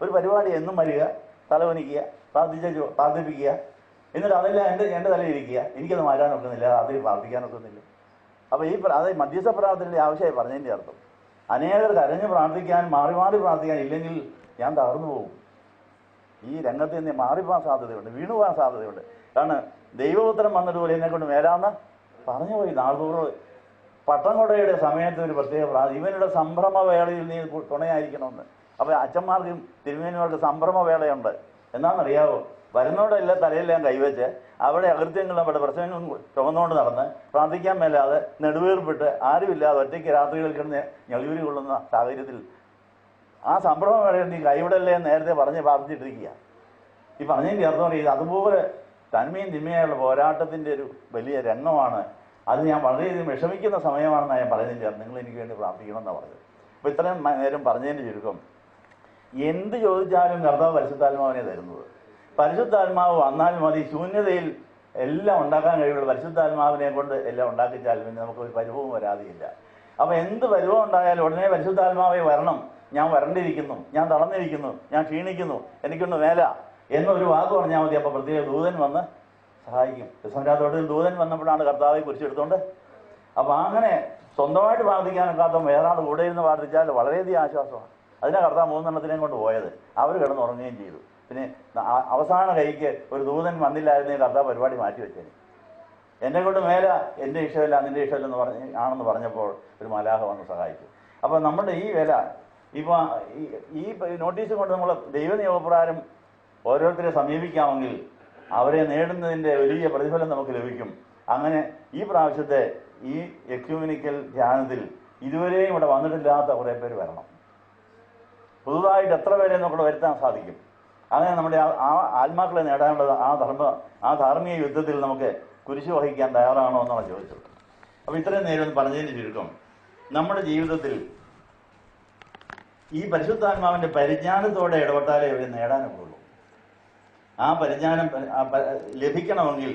ഒരു പരിപാടി എന്നും വരിക, തലവനിക്കുക, പ്രാർത്ഥിപ്പിക്കുക, എന്നിട്ട് അതെല്ലാം എൻ്റെ തലയിരിക്കുക. എനിക്കത് മാറ്റാനൊക്കുന്നില്ല, അതിൽ പ്രാർത്ഥിക്കാനൊക്കുന്നില്ല. അപ്പോൾ അത് മധ്യസ്ഥ പ്രാർത്ഥനയുടെ ആവശ്യമായി പറഞ്ഞതിൻ്റെ അർത്ഥം അനേകർ കരഞ്ഞ് പ്രാർത്ഥിക്കാൻ മാറി പ്രാർത്ഥിക്കാൻ ഇല്ലെങ്കിൽ ഞാൻ തകർന്നു പോകും. ഈ രംഗത്ത് നിന്ന് മാറിപ്പോകാൻ സാധ്യതയുണ്ട്, വീണുപോകാൻ സാധ്യതയുണ്ട്. കാരണം ദൈവപുത്രൻ വന്നതുപോലെ എന്നെ കൊണ്ട് മേലാന്ന് പറഞ്ഞുപോയി. നാൾതോറും പട്ടംകൊടയുടെ സമയത്ത് ഒരു പ്രത്യേക ഇവരുടെ സംഭ്രമവേളയിൽ നീ തുണയായിരിക്കണമെന്ന്. അപ്പോൾ അച്ഛന്മാർക്കും തിരുമേനിമാർക്ക് സംഭ്രമവേളയുണ്ട്. എന്നാണെന്നറിയാവോ? വരുന്നോടെല്ലാം തലയെല്ലാം കൈവച്ച് അവിടെ അകൃത്യങ്ങളും അവിടെ പ്രശ്നങ്ങളും ചുമന്നുകൊണ്ട് നടന്ന് പ്രാർത്ഥിക്കാൻ മേലാതെ നെടുവീർപ്പിട്ട് ആരുമില്ലാതെ ഒറ്റയ്ക്ക് രാത്രികളിൽ കിടന്ന് ഞെളിയൂരി കൊള്ളുന്ന സാഹചര്യത്തിൽ ആ സംഭ്രമവേളയിൽ നീ കൈവിടല്ലേ നേരത്തെ പറഞ്ഞ് പ്രാർത്ഥിച്ചിട്ടിരിക്കുക. ഈ പറഞ്ഞതിൻ്റെ അർത്ഥം പറയുന്നത് അതുപോലെ തന്മയും തിന്മയായുള്ള പോരാട്ടത്തിൻ്റെ ഒരു വലിയ രംഗമാണ്. അത് ഞാൻ വളരെയധികം വിഷമിക്കുന്ന സമയമാണെന്നാണ് ഞാൻ പറയുന്നതിൻ്റെ അർത്ഥം. നിങ്ങൾ എനിക്ക് വേണ്ടി പ്രാർത്ഥിക്കണമെന്നാണ് പറഞ്ഞത്. അപ്പോൾ ഇത്രയും നേരം പറഞ്ഞതിൻ്റെ ചുരുക്കം, എന്ത് ചോദിച്ചാലും കർത്താവ് പരിശുദ്ധാത്മാവിനെ തരുന്നത്. പരിശുദ്ധാത്മാവ് വന്നാൽ മതി. ശൂന്യതയിൽ എല്ലാം ഉണ്ടാക്കാൻ കഴിയുള്ളൂ. പരിശുദ്ധാത്മാവിനെ കൊണ്ട് എല്ലാം ഉണ്ടാക്കിച്ചാൽ പിന്നെ നമുക്കൊരു പരിഭവം വരാതെയില്ല. അപ്പോൾ എന്ത് പരിഭവം ഉണ്ടായാലും ഉടനെ പരിശുദ്ധാത്മാവെ വരണം, ഞാൻ വരണ്ടിരിക്കുന്നു, ഞാൻ തളർന്നിരിക്കുന്നു, ഞാൻ ക്ഷീണിക്കുന്നു, എനിക്കൊന്ന് മേല എന്നൊരു വാക്ക് പറഞ്ഞാൽ മതി. അപ്പോൾ പ്രത്യേക ദൂതൻ വന്ന് സഹായിക്കും. ക്രിസ്മരാത്തോട്ടിൽ ദൂതൻ വന്നപ്പോഴാണ് കർത്താവെ കുരിശെടുത്തോണ്ട്. അപ്പോൾ അങ്ങനെ സ്വന്തമായിട്ട് പ്രാർത്ഥിക്കാനൊക്കാത്ത വേറെ ആൾ കൂടെ ഇരുന്ന് പ്രാർത്ഥിച്ചാൽ വളരെയധികം ആശ്വാസമാണ്. അതിനാണ് കർത്താവ് 3 എണ്ണത്തിനെയും കൊണ്ട് പോയത്. അവർ കിടന്നുറങ്ങുകയും ചെയ്തു. പിന്നെ അവസാന കൈക്ക് ഒരു ദൂതൻ വന്നില്ലായിരുന്നേ കർത്താവ് പരിപാടി മാറ്റിവെച്ചേനെ. എന്നെ കൊണ്ട് മേല എൻ്റെ ഇഷ്ടമില്ല നിൻ്റെ ഇഷ്ടമില്ലെന്ന് ആണെന്ന് പറഞ്ഞപ്പോൾ ഒരു മലാഹ വന്ന് സഹായിച്ചു. അപ്പോൾ നമ്മുടെ ഈ വില ഇപ്പോൾ ഈ നോട്ടീസ് കൊണ്ട് നമ്മൾ ദൈവനിയമപ്രകാരം ഓരോരുത്തരെ സമീപിക്കാമെങ്കിൽ അവരെ നേടുന്നതിൻ്റെ വലിയ പ്രതിഫലം നമുക്ക് ലഭിക്കും. അങ്ങനെ ഈ പ്രാവശ്യത്തെ ഈ എക്യൂമിനിക്കൽ ധ്യാനത്തിൽ ഇതുവരെയും ഇവിടെ വന്നിട്ടില്ലാത്ത കുറേ പേര് വരണം. പുതുതായിട്ട് എത്ര പേരെ നമുക്ക് വരുത്താൻ സാധിക്കും? അങ്ങനെ നമ്മുടെ ആ ആത്മാക്കളെ നേടാനുള്ള ആ ധാർമ്മിക യുദ്ധത്തിൽ നമുക്ക് കുരിശ് വഹിക്കാൻ തയ്യാറാണോ എന്നാണ് ചോദിച്ചത്. അപ്പോൾ ഇത്രയും നേരം പറഞ്ഞതിന് ചുരുക്കം, നമ്മുടെ ജീവിതത്തിൽ ഈ പരിശുദ്ധാത്മാവിൻ്റെ പരിജ്ഞാനത്തോടെ ഇടപെട്ടാലേ അവരെ നേടാനൊക്കുള്ളൂ. ആ പരിജ്ഞാനം ലഭിക്കണമെങ്കിൽ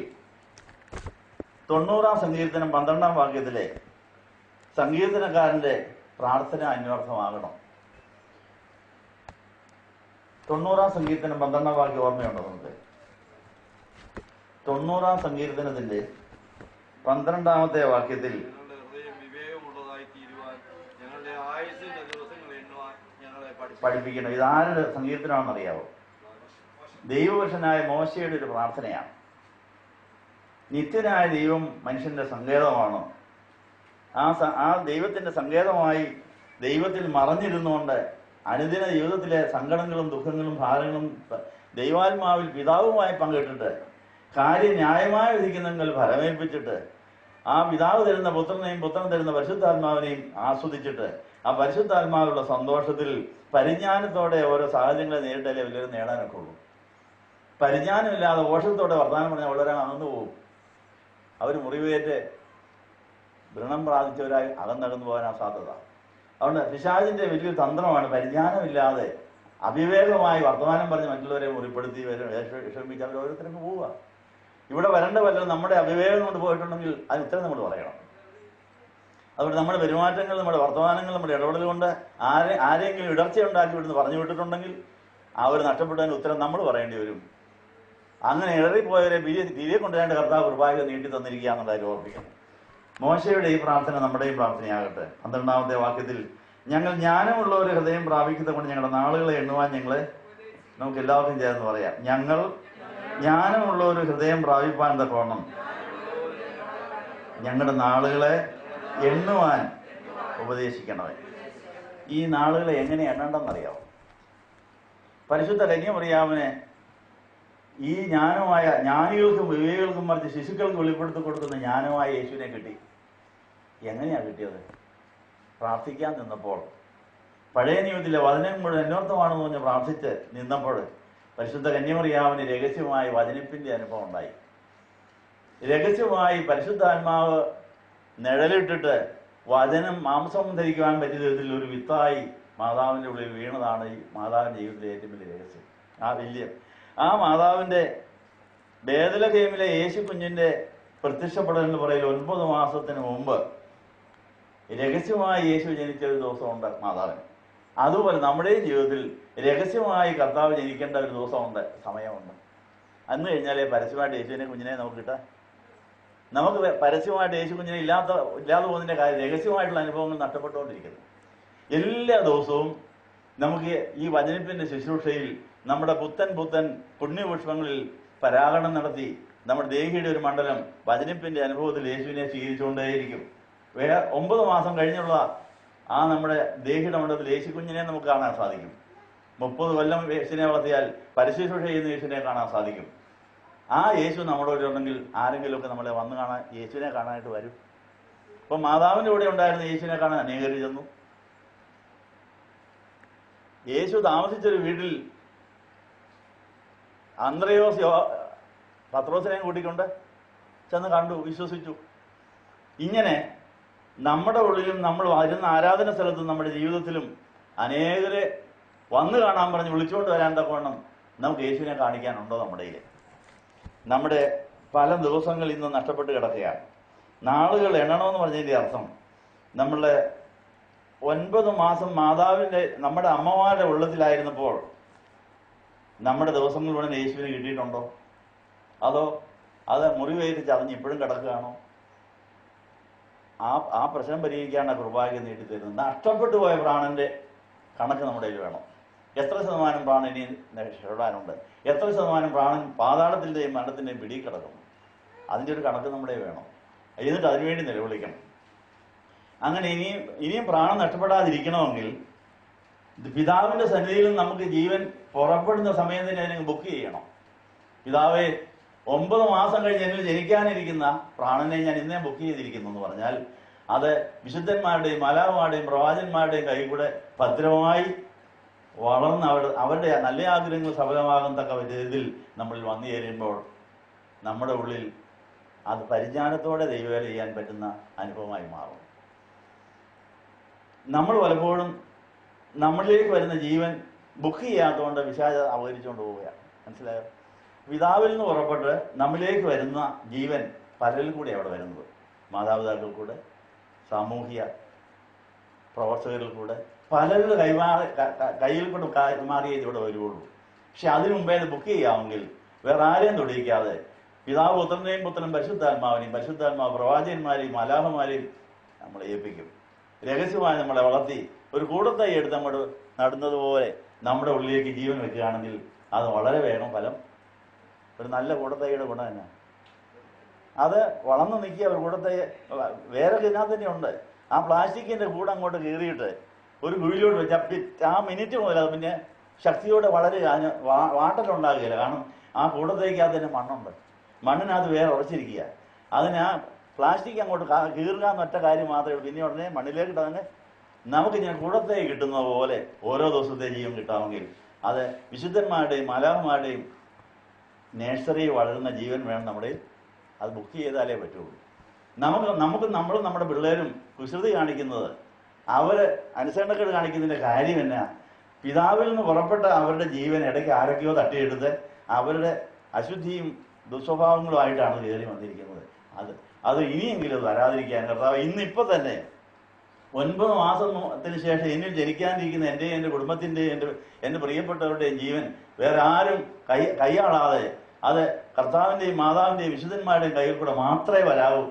90-ാം സങ്കീർത്തനം 12-ാം വാക്യത്തിലെ സങ്കീർത്തനക്കാരൻ്റെ പ്രാർത്ഥന അന്വർത്ഥമാകണം. 90-ാം സങ്കീർത്തനം 12-ാം വാക്യം ഓർമ്മയുണ്ടോ നമുക്ക്? 90-ാം സങ്കീർത്തനത്തിന്റെ 12-ാമത്തെ വാക്യത്തിൽ പഠിപ്പിക്കണം. ഇതാരുടെ സങ്കീർത്തനമാണെന്ന് അറിയാവോ? ദൈവപുരുഷനായ മോശയുടെ ഒരു പ്രാർത്ഥനയാണ്. നിത്യനായ ദൈവം മനുഷ്യന്റെ സങ്കേതമാണ്. ആ ദൈവത്തിന്റെ സങ്കേതമായി ദൈവത്തിൽ മറഞ്ഞിരുന്നുകൊണ്ട് അനുദിന ജീവിതത്തിലെ സങ്കടങ്ങളും ദുഃഖങ്ങളും ഭാരങ്ങളും ദൈവാത്മാവിൽ പിതാവുമായി പങ്കിട്ടിട്ട് കാര്യം ന്യായമായി വിധിക്കുന്നെങ്കിൽ ഫലമേൽപ്പിച്ചിട്ട് ആ പിതാവ് തരുന്ന പുത്രനെയും പുത്രൻ തരുന്ന പരിശുദ്ധാത്മാവിനെയും ആസ്വദിച്ചിട്ട് ആ പരിശുദ്ധാത്മാവിലുള്ള സന്തോഷത്തിൽ പരിജ്ഞാനത്തോടെ ഓരോ സാഹചര്യങ്ങളെ നേരിട്ടാലേ വലിയൊരു നേടാനൊക്കെ ഉള്ളൂ. പരിജ്ഞാനമില്ലാതെ ഓഷത്തോടെ വർത്തമാനം പറഞ്ഞാൽ വളരെ അകന്നു പോകും. അവർ മുറിവേറ്റ് വ്രണം പ്രാപിച്ചവരായി അകന്നകന്നു പോകാനാ സാധ്യത. അതുകൊണ്ട് പിശാചിന്റെ വലിയൊരു തന്ത്രമാണ് പരിജ്ഞാനമില്ലാതെ അവിവേകമായി വർത്തമാനം പറഞ്ഞ് മറ്റുള്ളവരെ മുറിപ്പെടുത്തി വിഷമിച്ച് അവർ ഓരോരുത്തരും പോവുക. ഇവിടെ വരേണ്ട വല്ലതും നമ്മുടെ അവിവേകം കൊണ്ട് പോയിട്ടുണ്ടെങ്കിൽ അത് ഉത്തരം നമ്മൾ പറയണം. അതുകൊണ്ട് നമ്മുടെ പെരുമാറ്റങ്ങൾ, നമ്മുടെ വർത്തമാനങ്ങൾ, നമ്മുടെ ഇടപെടൽ കൊണ്ട് ആരെങ്കിലും ഇടർച്ച ഉണ്ടാക്കി വിടുന്ന് പറഞ്ഞു വിട്ടിട്ടുണ്ടെങ്കിൽ അവർ നഷ്ടപ്പെട്ടതിന് ഉത്തരം നമ്മൾ പറയേണ്ടി വരും. അങ്ങനെ ഇടറിപ്പോയവരെ തിരികെ കൊണ്ടുവരേണ്ട കർത്താവ് കൃപാകരം നീട്ടി തന്നിരിക്കുക എന്നുള്ളതായി ഓർപ്പിക്കണം. മോശയുടെ ഈ പ്രാർത്ഥന നമ്മുടെയും പ്രാർത്ഥനയാകട്ടെ. 12-ാമത്തെ വാക്യത്തിൽ ഞങ്ങൾ ജ്ഞാനമുള്ള ഒരു ഹൃദയം പ്രാപിക്കുന്നത് കൊണ്ട് ഞങ്ങളുടെ നാളുകളെ എണ്ണുവാൻ നമുക്ക് എല്ലാവർക്കും ചേർന്ന് പറയാം. ഞങ്ങൾ ജ്ഞാനമുള്ള ഒരു ഹൃദയം പ്രാപിപ്പാൻ തക്കവണ്ണം ഞങ്ങളുടെ നാളുകളെ എണ്ണുവാൻ ഉപദേശിക്കണമേ. ഈ നാളുകളെ എങ്ങനെ എണ്ണണ്ടെന്നറിയാമോ? പരിശുദ്ധ കന്യമറിയാമനെ ഈ ജ്ഞാനമായ ജ്ഞാനികൾക്കും വിവേകൾക്കും മറിച്ച് ശിശുക്കൾക്ക് വെളിപ്പെടുത്തി കൊടുക്കുന്ന ജ്ഞാനമായ യേശുവിനെ കിട്ടി. എങ്ങനെയാ കിട്ടിയത്? പ്രാർത്ഥിക്കാൻ നിന്നപ്പോൾ, പഴയ നിയമത്തിലെ വചനം മുഴുവൻ അന്വർത്ഥമാണെന്ന് പറഞ്ഞ് പ്രാർത്ഥിച്ച് നിന്നപ്പോൾ പരിശുദ്ധ കന്യമറിയാമന് രഹസ്യമായി വചനിപ്പിന്റെ അനുഭവം ഉണ്ടായി. രഹസ്യമായി പരിശുദ്ധാത്മാവ് നിഴലിട്ടിട്ട് വചനം മാംസം ധരിക്കുവാൻ പറ്റിയ വിധത്തിൽ ഒരു വിത്തായി മാതാവിൻ്റെ ഉള്ളിൽ വീണതാണ് ഈ മാതാവിൻ്റെ ജീവിതത്തിലെ ഏറ്റവും വലിയ രഹസ്യം. ആ മാതാവിൻ്റെ ബേദലഹേമിലെ യേശു കുഞ്ഞിൻ്റെ പ്രത്യക്ഷപ്പെടൽ എന്ന് പറയുന്നത് 9 മാസത്തിന് മുമ്പ് രഹസ്യമായി യേശു ജനിച്ച ഒരു ദിവസമുണ്ട് മാതാവിന്. അതുപോലെ നമ്മുടെ ജീവിതത്തിൽ രഹസ്യമായി കർത്താവ് ജനിക്കേണ്ട ഒരു ദിവസമുണ്ട്, സമയമുണ്ട്. അന്ന് കഴിഞ്ഞാലേ പരസ്യമായിട്ട് യേശുവിനെ കുഞ്ഞിനെ നമുക്ക് കിട്ടാൻ. നമുക്ക് പരസ്യമായിട്ട് യേശു കുഞ്ഞിനെ ഇല്ലാതെ പോകുന്നതിൻ്റെ കാര്യം രഹസ്യമായിട്ടുള്ള അനുഭവങ്ങൾ നഷ്ടപ്പെട്ടുകൊണ്ടിരിക്കുന്നു. എല്ലാ ദിവസവും നമുക്ക് ഈ വചനിപ്പിന്റെ ശുശ്രൂഷയിൽ നമ്മുടെ പുത്തൻ പുണ്യപുഷ്പങ്ങളിൽ പരാഗണം നടത്തി നമ്മുടെ ദേഹിയുടെ ഒരു മണ്ഡലം വചനിപ്പിന്റെ അനുഭവത്തിൽ യേശുവിനെ സ്വീകരിച്ചുകൊണ്ടേയിരിക്കും. 9 മാസം കഴിഞ്ഞുള്ള ആ നമ്മുടെ ദേഹിയുടെ മണ്ഡലത്തിൽ യേശു കുഞ്ഞിനെ നമുക്ക് കാണാൻ സാധിക്കും. 30 കൊല്ലം യേശുവിനെ വളർത്തിയാൽ പരിശുശ്രൂഷ ചെയ്യുന്ന യേശുവിനെ കാണാൻ സാധിക്കും. ആ യേശു നമ്മുടെ കൂടെ ഉണ്ടെങ്കിൽ ആരെങ്കിലുമൊക്കെ നമ്മളെ വന്ന് കാണാൻ യേശുവിനെ കാണാനായിട്ട് വരും. ഇപ്പം മാതാവിൻ്റെ കൂടെ ഉണ്ടായിരുന്ന യേശുവിനെ കാണാൻ അനേകർ ചെന്നു. യേശു താമസിച്ചൊരു വീട്ടിൽ അന്ത്രയോസ് പത്രോസിനെയും കൂട്ടിക്കൊണ്ട് ചെന്ന് കണ്ടു, വിശ്വസിച്ചു. ഇങ്ങനെ നമ്മുടെ ഉള്ളിലും നമ്മൾ വരുന്ന ആരാധന സ്ഥലത്തും നമ്മുടെ ജീവിതത്തിലും അനേകരെ വന്ന് കാണാൻ പറഞ്ഞ് വിളിച്ചുകൊണ്ട് വരാൻ തക്കവണ്ണം നമുക്ക് യേശുവിനെ കാണിക്കാനുണ്ടോ? നമ്മുടെ കയ്യിൽ നമ്മുടെ പല ദിവസങ്ങൾ ഇന്ന് നഷ്ടപ്പെട്ട് കിടക്കുകയാണ്. നാളുകൾ എണ്ണണമെന്ന് പറഞ്ഞതിൻ്റെ അർത്ഥം നമ്മളെ 9 മാസം നമ്മുടെ അമ്മമാരുടെ ഉള്ളത്തിലായിരുന്നപ്പോൾ നമ്മുടെ ദിവസങ്ങൾ മുഴുവൻ യേശുവിന് കിട്ടിയിട്ടുണ്ടോ? അതോ അത് മുറിവേറ്റ് ചതഞ്ഞ് ഇപ്പോഴും കിടക്കുകയാണോ? ആ പ്രശ്നം പരിഹരിക്കാണ് കൃപാകരം നീട്ടിത്തരുന്നത്. നഷ്ടപ്പെട്ടു പോയ പ്രാണന്റെ കണക്ക് നമ്മുടെ കയ്യിൽ വേണം. എത്ര ശതമാനം പ്രാണൻ ഇനി രക്ഷപ്പെടാനുണ്ട്? എത്ര ശതമാനം പ്രാണൻ പാതാളത്തിൻ്റെയും മരണത്തിൻ്റെയും പിടിയിൽ കിടക്കുന്നു? അതിൻ്റെ ഒരു കണക്ക് നമ്മുടെ വേണം. എന്നിട്ട് അതിനുവേണ്ടി നിലവിളിക്കണം. അങ്ങനെ ഇനിയും പ്രാണൻ നഷ്ടപ്പെടാതിരിക്കണമെങ്കിൽ പിതാവിന്റെ സന്നിധിയിലും നമുക്ക് ജീവൻ പുറപ്പെടുന്ന സമയം തന്നെ അതിനെ ബുക്ക് ചെയ്യണം. പിതാവേ, 9 മാസം കഴിഞ്ഞ് എന്നിൽ ജനിക്കാനിരിക്കുന്ന പ്രാണനെ ഞാൻ ഇന്നേ ബുക്ക് ചെയ്തിരിക്കുന്നു എന്ന് പറഞ്ഞാൽ അത് വിശുദ്ധന്മാരുടെയും മലാമാരുടെയും പ്രവാചകന്മാരുടെയും കൈ കൂടെ ഭദ്രമായി വളർന്ന് അവരുടെ നല്ല ആഗ്രഹങ്ങൾ സഫലമാകത്തക്ക വിധത്തിൽ നമ്മളിൽ വന്നു ചേരുമ്പോൾ നമ്മുടെ ഉള്ളിൽ അത് പരിജ്ഞാനത്തോടെ ദൈവവേല ചെയ്യാൻ പറ്റുന്ന അനുഭവമായി മാറും. നമ്മൾ പലപ്പോഴും നമ്മളിലേക്ക് വരുന്ന ജീവൻ ബുക്ക് ചെയ്യാത്തതുകൊണ്ട് വിശാച അപകരിച്ചുകൊണ്ട് പോവുകയാണ്. മനസ്സിലായോ? പിതാവിൽ നിന്ന് പുറപ്പെട്ട് നമ്മിലേക്ക് വരുന്ന ജീവൻ പലരിൽ കൂടെ അവിടെ വരുന്നത്. മാതാപിതാക്കൾ കൂടെ, സാമൂഹ്യ പ്രവർത്തകരിൽ കൂടെ, പലരുടെ കയ്യിൽ കൂടെ കൈമാറിയേ ഇവിടെ വരുള്ളൂ. പക്ഷെ അതിനു മുമ്പേ അത് ബുക്ക് ചെയ്യാമെങ്കിൽ വേറെ ആരെയും തൊടിയിക്കാതെ പിതാവ് പുത്രനെയും പരിശുദ്ധാത്മാവ് പ്രവാചകന്മാരെയും മലാഹമാരെയും നമ്മളെ ഏൽപ്പിക്കും. രഹസ്യമായി നമ്മളെ വളർത്തി ഒരു കൂടത്തൈ എടുത്ത് നമ്മൾ നടുന്നതുപോലെ നമ്മുടെ ഉള്ളിലേക്ക് ജീവൻ വെക്കുകയാണെങ്കിൽ അത് വളരെ വേഗം ഫലം. ഒരു നല്ല കൂടത്തൈയുടെ ഗുണം തന്നെ അത് വളർന്നു നിൽക്കിയ ഒരു കൂടത്തൈ വേറെ ഇതിനകത്ത് തന്നെ ഉണ്ട്. ആ പ്ലാസ്റ്റിക്കിന്റെ കൂടെ അങ്ങോട്ട് കീറിയിട്ട് ഒരു കുഴിയിലോട്ട് വെച്ചാൽ ആ മിനിറ്റ് മുതൽ അത് പിന്നെ ശക്തിയോടെ വളരെ വാട്ടലുണ്ടാകുകയില്ല. കാരണം ആ കൂടത്തൈക്കകത്ത് തന്നെ മണ്ണുണ്ട്. മണ്ണിനകത്ത് വേറെ ഉറച്ചിരിക്കുക. അതിന് ആ പ്ലാസ്റ്റിക് അങ്ങോട്ട് കീറുക എന്നൊറ്റ കാര്യം മാത്രമേ ഉള്ളൂ. പിന്നെ ഉടനെ മണ്ണിലേക്ക് ഇട്ടതങ്ങ് നമുക്കിങ്ങനെ കുടത്തെ കിട്ടുന്ന പോലെ ഓരോ ദിവസത്തെ ജീവൻ കിട്ടാമെങ്കിൽ അത് വിശുദ്ധന്മാരുടെയും മാലാഖമാരുടെയും നേഴ്സറി വളരുന്ന ജീവൻ വേണം നമ്മുടെ. അത് ബുക്ക് ചെയ്താലേ പറ്റുള്ളൂ. നമ്മളും നമ്മുടെ പിള്ളേരും കുസൃതി കാണിക്കുന്നത്, അവർ അനുസരണക്കേട് കാണിക്കുന്നതിൻ്റെ കാര്യം എന്നാ? പിതാവിൽ നിന്ന് പുറപ്പെട്ട അവരുടെ ജീവൻ ഇടയ്ക്ക് ആരൊക്കെയോ തട്ടിയെടുത്ത് അവരുടെ അശുദ്ധിയും ദുസ്വഭാവങ്ങളുമായിട്ടാണ് കയറി വന്നിരിക്കുന്നത്. അത് ഇനിയെങ്കിലും വരാതിരിക്കാൻ കർത്താവ് ഇന്നിപ്പോൾ തന്നെ 9 മാസത്തിന് ശേഷം എന്നിൽ ജനിക്കാനിരിക്കുന്ന എൻ്റെയും എൻ്റെ കുടുംബത്തിൻ്റെയും എൻ്റെ പ്രിയപ്പെട്ടവരുടെയും ജീവൻ വേറെ ആരും കൈയാളാതെ അത് കർത്താവിൻ്റെയും മാതാവിൻ്റെയും വിശുദ്ധന്മാരുടെയും കയ്യിൽ കൂടെ മാത്രമേ വരാവൂ.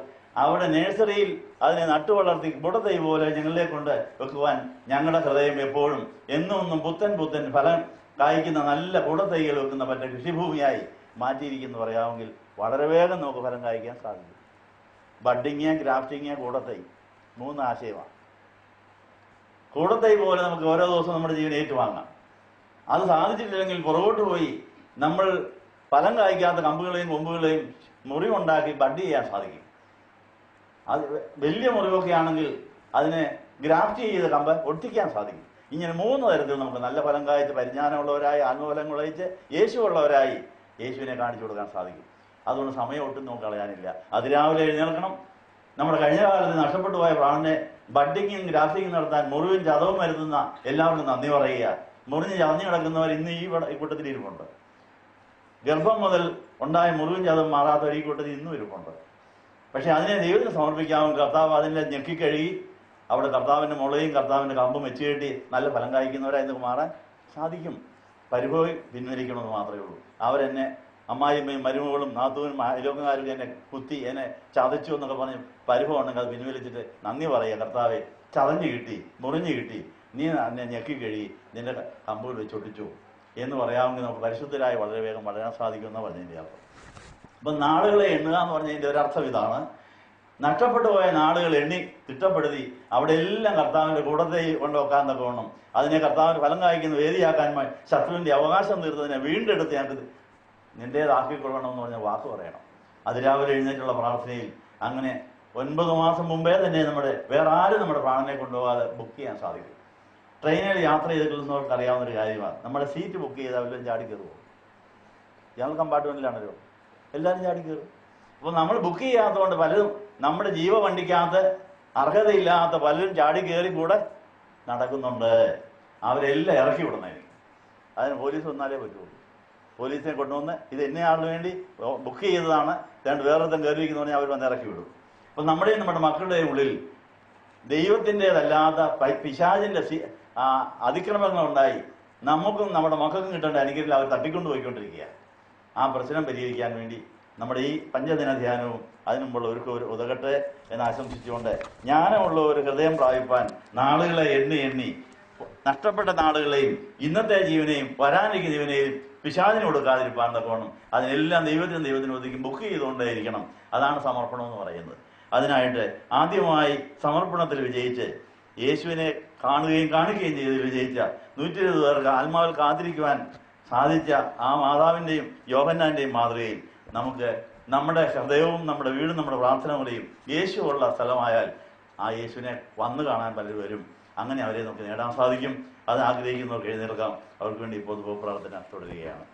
അവിടെ നേഴ്സറിയിൽ അതിനെ നട്ടുവളർത്തി കുടത്തൈ പോലെ ഞങ്ങളെ കൊണ്ട് വെക്കുവാൻ ഞങ്ങളുടെ ഹൃദയം എപ്പോഴും എന്നും പുത്തൻ ഫലം കായ്ക്കുന്ന നല്ല കുടത്തൈകൾ വെക്കുന്ന പറ്റ കൃഷിഭൂമിയായി മാറ്റിയിരിക്കുന്നു പറയാമെങ്കിൽ വളരെ വേഗം നമുക്ക് ഫലം കായ്ക്കാൻ സാധിക്കും. ബഡ്ഡിങ്, ഗ്രാഫ്റ്റിങ്, കൂടത്തൈ 3 ആശയമാണ്. കൂടത്തൈ പോലെ നമുക്ക് ഓരോ ദിവസവും നമ്മുടെ ജീവൻ ഏറ്റുവാങ്ങാം. അത് സാധിച്ചിട്ടില്ലെങ്കിൽ പുറകോട്ട് പോയി നമ്മൾ ഫലം കായ്ക്കാത്ത കമ്പുകളെയും കൊമ്പുകളെയും മുറിവുണ്ടാക്കി ബഡ് ചെയ്യാൻ സാധിക്കും. അത് വലിയ മുറിവൊക്കെ ആണെങ്കിൽ അതിനെ ഗ്രാഫ്റ്റ് ചെയ്ത് കമ്പ് ഒട്ടിക്കാൻ സാധിക്കും. ഇങ്ങനെ 3 തരത്തിൽ നമുക്ക് നല്ല ഫലം കായ്ച്ച് പരിജ്ഞാനമുള്ളവരായി, ആത്മഫലം കുളയിച്ച് യേശുവുള്ളവരായി യേശുവിനെ കാണിച്ചു കൊടുക്കാൻ സാധിക്കും. അതുകൊണ്ട് സമയം ഒട്ടും നമുക്ക് കളയാനില്ല. അതിരാവിലെ എഴുന്നേൽക്കണം. നമ്മുടെ കഴിഞ്ഞ കാലത്ത് നഷ്ടപ്പെട്ടു പോയ പ്രാണനെ ബഡ്ഡിങ്ങും ഗ്രാഫ്റ്റിങ്ങും നടത്താൻ മുറിവും ചതവും വരുത്തുന്ന എല്ലാവർക്കും നന്ദി പറയുക. മുറിഞ്ഞ് ചതഞ്ഞു കിടക്കുന്നവർ ഇന്ന് ഈ കൂട്ടത്തിൽ ഇരിപ്പുണ്ട്. ഗർഭം മുതൽ ഉണ്ടായ മുറിവും ചതവും മാറാത്തവർ ഈ കൂട്ടത്തിൽ ഇന്നും ഇരിപ്പുണ്ട്. പക്ഷെ അതിനെ ദൈവത്തിന് സമർപ്പിക്കാമെങ്കിൽ കർത്താവ് അതിനെ ഞെക്കിക്കഴുകി അവിടെ കർത്താവിൻ്റെ മുളയും കർത്താവിൻ്റെ കമ്പും വെച്ച് കെട്ടി നല്ല ഫലം കായ്ക്കുന്നവരായി നമുക്ക് മാറാൻ സാധിക്കും. പരിഭവം പിൻവലിക്കണമെന്ന് മാത്രമേ ഉള്ളൂ. അവരെന്നെ അമ്മായിമ്മയും മരുമകളും നാത്തൂനും അയലോകക്കാരും എന്നെ കുത്തി എന്നെ ചതച്ചു എന്നൊക്കെ പറഞ്ഞ് പരിഭവം ഉണ്ടെങ്കിൽ അത് പിൻവലിച്ചിട്ട് നന്ദി പറയുക. കർത്താവെ, ചതഞ്ഞു കിട്ടി, മുറിഞ്ഞു കിട്ടി, നീ എന്നെ ഞെക്കി കഴുകി നിന്റെ കമ്പുകൾ വെച്ചൊട്ടിച്ചു എന്ന് പറയാമെങ്കിൽ നമുക്ക് പരിശുദ്ധരായി വളരെ വേഗം വളരാൻ സാധിക്കുമെന്ന് പറഞ്ഞതിൻ്റെ അർത്ഥം. അപ്പം നാളുകളെ എണ്ണുക എന്ന് പറഞ്ഞതിൻ്റെ ഒരർത്ഥം ഇതാണ്. നഷ്ടപ്പെട്ടു പോയ നാളുകൾ എണ്ണി തിട്ടപ്പെടുത്തി അവിടെ എല്ലാം കർത്താവിൻ്റെ കൂടത്തെ കൊണ്ടുവെക്കാൻ തക്കവണ്ണം അതിനെ കർത്താവിന് ഫലം കായ്ക്കുന്ന വേദിയാക്കാൻ ശത്രുവിൻ്റെ അവകാശം തീർത്തതിനെ വീണ്ടെടുത്ത് ഞങ്ങൾക്ക് നിന്റേതാക്കിക്കൊള്ളണമെന്ന് പറഞ്ഞ വാക്ക് പറയണം. അതിരാവിലെ എഴുന്നേറ്റുള്ള പ്രാർത്ഥനയിൽ അങ്ങനെ 9 മാസം മുമ്പേ തന്നെ വേറെ ആരും നമ്മുടെ പ്രാണനെ കൊണ്ടുപോകാതെ ബുക്ക് ചെയ്യാൻ സാധിക്കും. ട്രെയിനിൽ യാത്ര ചെയ്തിട്ടുള്ളവർക്ക് അറിയാവുന്നൊരു കാര്യമാണ്. നമ്മുടെ സീറ്റ് ബുക്ക് ചെയ്താൽ വല്ലതും ചാടിക്കയറി പോകും. ജനറൽ കമ്പാർട്ട്മെൻറ്റിലാണല്ലോ, എല്ലാവരും ചാടിക്കയറും. അപ്പോൾ നമ്മൾ ബുക്ക് ചെയ്യാത്തതുകൊണ്ട് പലരും നമ്മുടെ ജീവവണ്ടിക്കകത്ത് അർഹതയില്ലാത്ത പലരും ചാടിക്കയറി കൂടെ നടക്കുന്നുണ്ട്. അവരെല്ലാം ഇറക്കി വിടണമായിരിക്കും. അതിന് പോലീസ് വന്നാലേ പറ്റുള്ളൂ. പോലീസിനെ കൊണ്ടുവന്ന് ഇത് എന്നയാളിന് വേണ്ടി ബുക്ക് ചെയ്തതാണ്, വേറൊരുത്തം കയറിയിരിക്കുന്നു പറഞ്ഞാൽ അവർ വന്ന് ഇറക്കി വിടും. അപ്പം നമ്മുടെ മക്കളുടെയും ഉള്ളിൽ ദൈവത്തിൻ്റെതല്ലാത്ത പിശാചിൻ്റെ അതിക്രമങ്ങളുണ്ടായി നമുക്കും നമ്മുടെ മക്കൾക്കും കിട്ടേണ്ട അനുഗ്രഹം അവർ തട്ടിക്കൊണ്ട് പോയിക്കൊണ്ടിരിക്കുക. ആ പ്രശ്നം പരിഹരിക്കാൻ വേണ്ടി നമ്മുടെ ഈ പഞ്ചദിന ധ്യാനവും അതിനുമുള്ള ഒരു ഉതകട്ടെ എന്ന് ആശംസിച്ചുകൊണ്ട് ജ്ഞാനമുള്ള ഒരു ഹൃദയം പ്രാപിപ്പാൻ നാളുകളെ എണ്ണി നഷ്ടപ്പെട്ട നാളുകളെയും ഇന്നത്തെ ജീവനെയും വരാനിരിക്കുന്ന ജീവനെയും പിശാചിന് കൊടുക്കാതിരിപ്പാൻ തക്കോണം അതിനെല്ലാം ദൈവത്തിന് ഒതുക്കി ബുക്ക് ചെയ്തുകൊണ്ടേയിരിക്കണം. അതാണ് സമർപ്പണം എന്ന് പറയുന്നത്. അതിനായിട്ട് ആദ്യമായി സമർപ്പണത്തിൽ വിജയിച്ച് യേശുവിനെ കാണുകയും കാണിക്കുകയും ചെയ്ത് വിജയിച്ച 120 പേർക്ക് ആത്മാവിൽ കാത്തിരിക്കുവാൻ സാധിച്ച ആ മാതാവിൻ്റെയും യോഹന്നാൻ്റെയും മാതൃകയിൽ നമുക്ക് നമ്മുടെ ഹൃദയവും നമ്മുടെ വീടും നമ്മുടെ പ്രാർത്ഥനകളെയും യേശുവുള്ള സ്ഥലമായാൽ ആ യേശുവിനെ വന്നു കാണാൻ പലരും വരും. അങ്ങനെ അവരെ നമുക്ക് നേടാൻ സാധിക്കും. അത് ആഗ്രഹിക്കുന്നവർക്ക് എഴുന്നേൽക്കാം. അവർക്ക് വേണ്ടി ഇപ്പോൾ പ്രാർത്ഥന തുടരുകയാണ്.